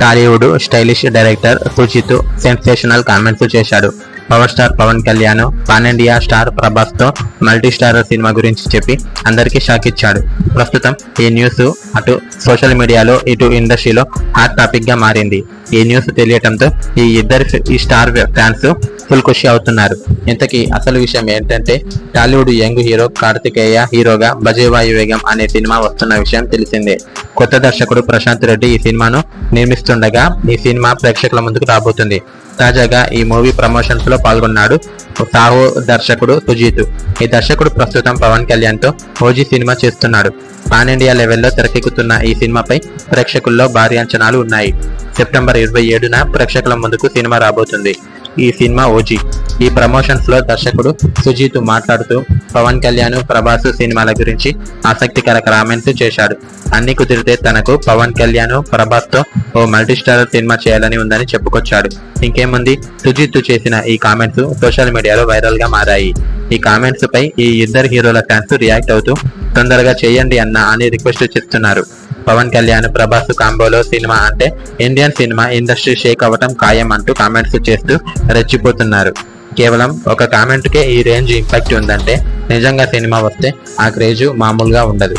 Tollywood stylish director Sujeeth sensational comments చేశాడు. Power star Pawan Kalyan pan India star Prabhas తో multi star cinema గురించి చెప్పి అందరికీ షాక్ ఇచ్చాడు. ప్రస్తుతం ఈ న్యూస్ అటు సోషల్ మీడియాలో ఇటు ఇండస్ట్రీలో హాట్ టాపిక్ గా మారింది. ఈ న్యూస్ తెలియటంతో ఈ ఇద్దరు స్టార్ ఫ్యాన్స్ ఫుల్ ఖుషి అవుతున్నారు. ఇంతకీ అసలు విషయం ఏంటంటే, టాలీవుడ్ యంగ్ హీరో కార్తికేయ హీరోగా బజేవాయు వేగం అనే సినిమా వస్తున్న విషయం తెలిసిందే. కొత్త దర్శకుడు ప్రశాంత్ రెడ్డి ఈ సినిమాను నిర్మిస్తుండగా ఈ సినిమా ప్రేక్షకుల ముందుకు రాబోతుంది. తాజాగా ఈ మూవీ ప్రమోషన్స్ లో పాల్గొన్నాడు సాహో దర్శకుడు సుజిత్. ఈ దర్శకుడు ప్రస్తుతం పవన్ కళ్యాణ్ తో ఓజీ సినిమా చేస్తున్నాడు. పాన్ ఇండియా లెవెల్లో తెరకెక్కుతున్న ఈ సినిమాపై ప్రేక్షకుల్లో భారీ అంచనాలు ఉన్నాయి. సెప్టెంబర్ 27న ప్రేక్షకుల ముందుకు సినిమా రాబోతుంది. ఈ సినిమా ఓజీ. ఈ ప్రమోషన్స్ లో దర్శకుడు సుజిత్ మాట్లాడుతూ పవన్ కళ్యాణ్ ప్రభాస్ సినిమాల గురించి ఆసక్తికర కామెంట్స్ చేశాడు. అన్ని కుదిరితే తనకు పవన్ కళ్యాణ్ ప్రభాస్ తో ఓ మల్టీ స్టార్ సినిమా చేయాలని ఉందని చెప్పుకొచ్చాడు. ఇంకేముంది, సుజిత్ చేసిన ఈ కామెంట్స్ సోషల్ మీడియాలో వైరల్ గా మారాయి. ఈ కామెంట్స్ పై ఈ ఇద్దరు హీరోల ఫ్యాన్స్ రియాక్ట్ అవుతూ తొందరగా చేయండి అని రిక్వెస్ట్ చేస్తున్నారు. పవన్ కళ్యాణ్ ప్రభాస్ కాంబోలో సినిమా అంటే ఇండియన్ సినిమా ఇండస్ట్రీ షేక్ అవ్వటం ఖాయం అంటూ కామెంట్స్ చేస్తూ రెచ్చిపోతున్నారు. కేవలం ఒక కామెంట్ కే ఈ రేంజ్ ఇంపాక్ట్ ఉందంటే నిజంగా సినిమా వస్తే ఆ క్రేజ్ మామూలుగా ఉండదు.